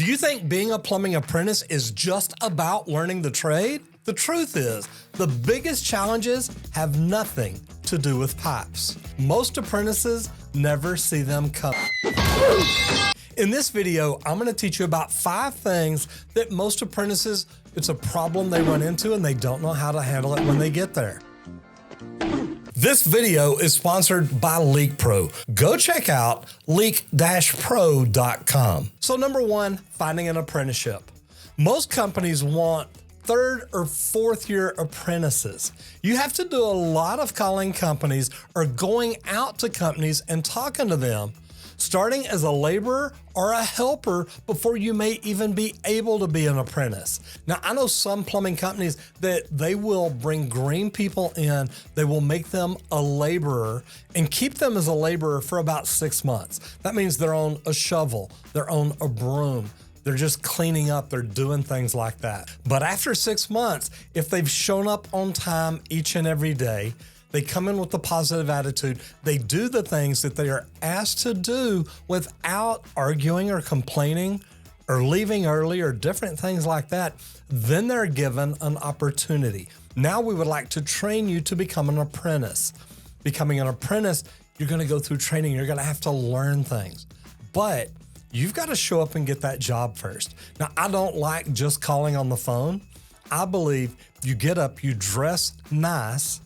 Do you think being a plumbing apprentice is just about learning the trade? The truth is, the biggest challenges have nothing to do with pipes. Most apprentices never see them coming. In this video, I'm going to teach you about 5 things that most apprentices, it's a problem they run into and they don't know how to handle it when they get there. This video is sponsored by LeakPro. Go check out leak-pro.com. So number 1, finding an apprenticeship. Most companies want 3rd or 4th year apprentices. You have to do a lot of calling companies or going out to companies and talking to them, starting as a laborer or a helper before you may even be able to be an apprentice. Now, I know some plumbing companies that they will bring green people in, they will make them a laborer and keep them as a laborer for about 6 months. That means they're on a shovel, they're on a broom, they're just cleaning up, they're doing things like that. But after 6 months, if they've shown up on time each and every day, they come in with a positive attitude, they do the things that they are asked to do without arguing or complaining or leaving early or different things like that, then they're given an opportunity. Now we would like to train you to become an apprentice. Becoming an apprentice, you're gonna go through training, you're gonna have to learn things. But you've got to show up and get that job first. Now, I don't like just calling on the phone. I believe you get up, you dress nice,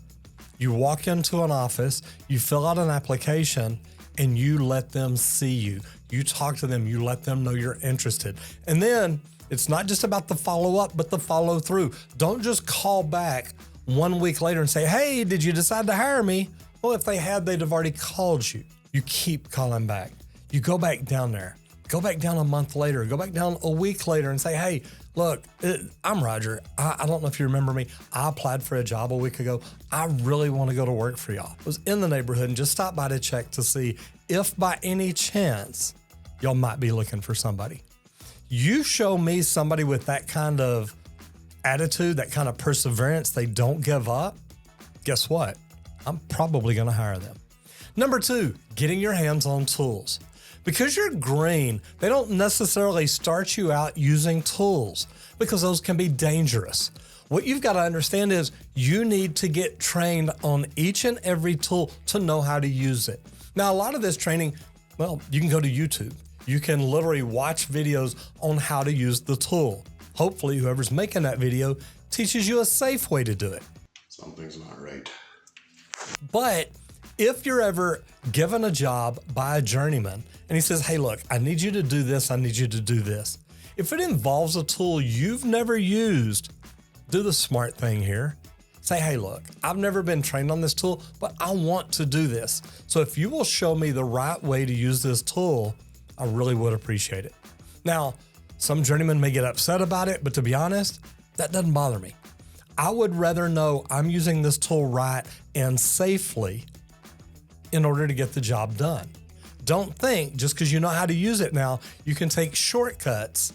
you walk into an office, you fill out an application, and you let them see you. You talk to them, you let them know you're interested. And then it's not just about the follow-up, but the follow-through. Don't just call back 1 week later and say, hey, did you decide to hire me? Well, if they had, they'd have already called you. You keep calling back. You go back down there. Go back down a month later, go back down a week later and say, hey, look, I'm Roger. I don't know if you remember me. I applied for a job a week ago. I really want to go to work for y'all. I was in the neighborhood and just stopped by to check to see if by any chance y'all might be looking for somebody. You show me somebody with that kind of attitude, that kind of perseverance, they don't give up, guess what? I'm probably going to hire them. Number 2, getting your hands on tools. Because you're green, they don't necessarily start you out using tools because those can be dangerous. What you've got to understand is you need to get trained on each and every tool to know how to use it. Now, a lot of this training, well, you can go to YouTube. You can literally watch videos on how to use the tool. Hopefully, whoever's making that video teaches you a safe way to do it. Something's not right. But if you're ever given a job by a journeyman and he says, hey, look, I need you to do this, I need you to do this. If it involves a tool you've never used, do the smart thing here. Say, hey, look, I've never been trained on this tool, but I want to do this. So if you will show me the right way to use this tool, I really would appreciate it. Now, some journeymen may get upset about it, but to be honest, that doesn't bother me. I would rather know I'm using this tool right and safely in order to get the job done. Don't think just because you know how to use it now, you can take shortcuts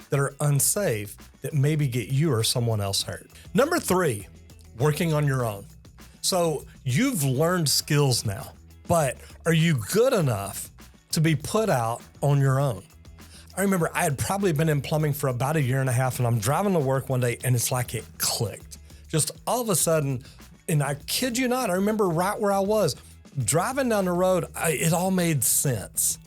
that are unsafe that maybe get you or someone else hurt. Number 3, working on your own. So you've learned skills now, but are you good enough to be put out on your own? I remember I had probably been in plumbing for about 1.5 years and I'm driving to work one day and it's like it clicked. Just all of a sudden, and I kid you not, I remember right where I was, driving down the road, it all made sense.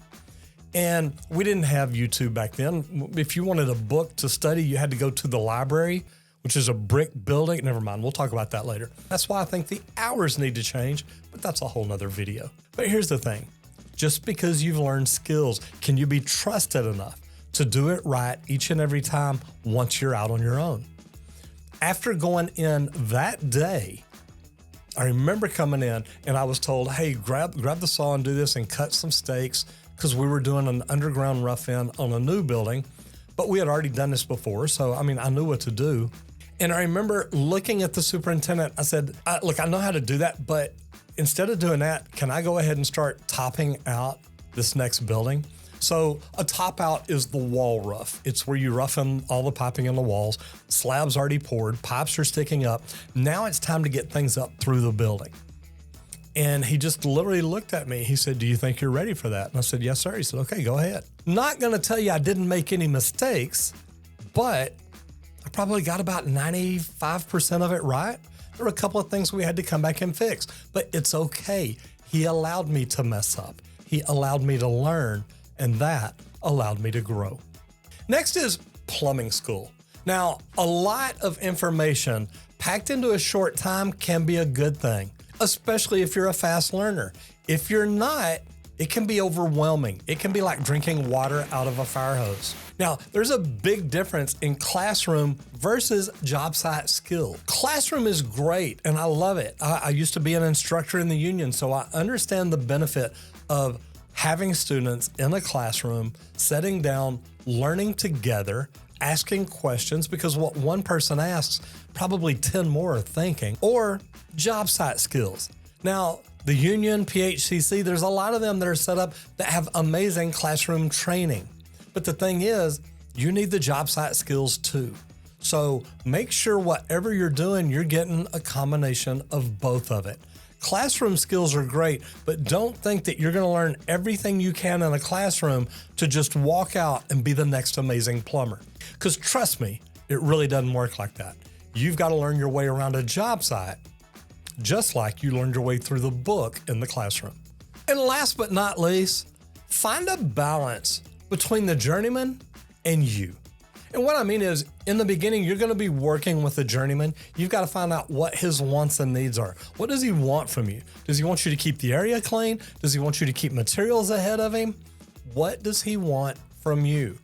And we didn't have YouTube back then. If you wanted a book to study, you had to go to the library, which is a brick building. Never mind, we'll talk about that later. That's why I think the hours need to change, but that's a whole nother video. But here's the thing. Just because you've learned skills, can you be trusted enough to do it right each and every time once you're out on your own? After going in that day, I remember coming in and I was told, hey, grab the saw and do this and cut some stakes because we were doing an underground rough-in on a new building, but we had already done this before. So, I mean, I knew what to do. And I remember looking at the superintendent, I said, look, I know how to do that, but instead of doing that, can I go ahead and start topping out this next building? So a top out is the wall rough. It's where you roughen all the piping in the walls. Slabs already poured, pipes are sticking up. Now it's time to get things up through the building. And he just literally looked at me. He said, "Do you think you're ready for that?" And I said, "Yes, sir." He said, "Okay, go ahead." Not going to tell you I didn't make any mistakes, but I probably got about 95% of it right. There were a couple of things we had to come back and fix, but it's okay. He allowed me to mess up. He allowed me to learn, and that allowed me to grow. Next is plumbing school. Now, a lot of information packed into a short time can be a good thing, especially if you're a fast learner. If you're not, it can be overwhelming. It can be like drinking water out of a fire hose. Now, there's a big difference in classroom versus job site skill. Classroom is great, and I love it. I used to be an instructor in the union, so I understand the benefit of having students in a classroom, sitting down, learning together, asking questions, because what one person asks, probably 10 more are thinking, or job site skills. Now, the union, PHCC, there's a lot of them that are set up that have amazing classroom training. But the thing is, you need the job site skills too. So make sure whatever you're doing, you're getting a combination of both of it. Classroom skills are great, but don't think that you're going to learn everything you can in a classroom to just walk out and be the next amazing plumber. Because trust me, it really doesn't work like that. You've got to learn your way around a job site, just like you learned your way through the book in the classroom. And last but not least, find a balance between the journeyman and you. And what I mean is, in the beginning, you're going to be working with a journeyman. You've got to find out what his wants and needs are. What does he want from you? Does he want you to keep the area clean? Does he want you to keep materials ahead of him? What does he want from you?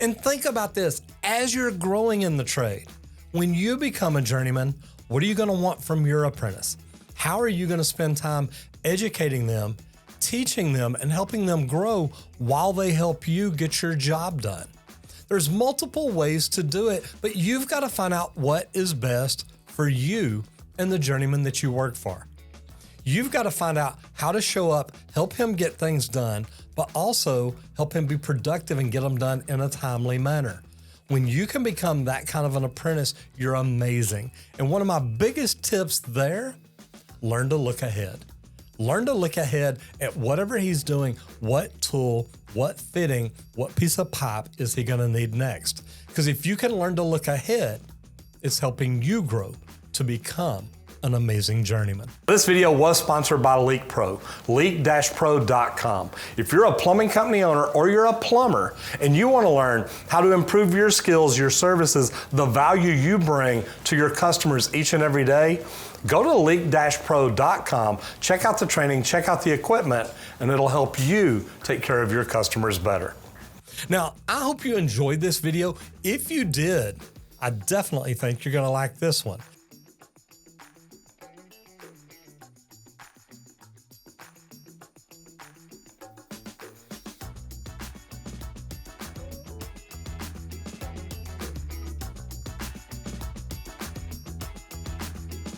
And think about this, as you're growing in the trade, when you become a journeyman, what are you going to want from your apprentice? How are you going to spend time educating them, teaching them, and helping them grow while they help you get your job done? There's multiple ways to do it, but you've got to find out what is best for you and the journeyman that you work for. You've got to find out how to show up, help him get things done, but also help him be productive and get them done in a timely manner. When you can become that kind of an apprentice, you're amazing. And one of my biggest tips there, learn to look ahead. Learn to look ahead at whatever he's doing, what tool, what fitting, what piece of pipe is he going to need next. Because if you can learn to look ahead, it's helping you grow to become an amazing journeyman. This video was sponsored by Leak Pro, leak-pro.com. If you're a plumbing company owner or you're a plumber and you want to learn how to improve your skills, your services, the value you bring to your customers each and every day, go to leak-pro.com, check out the training, check out the equipment, and it'll help you take care of your customers better. Now, I hope you enjoyed this video. If you did, I definitely think you're going to like this one.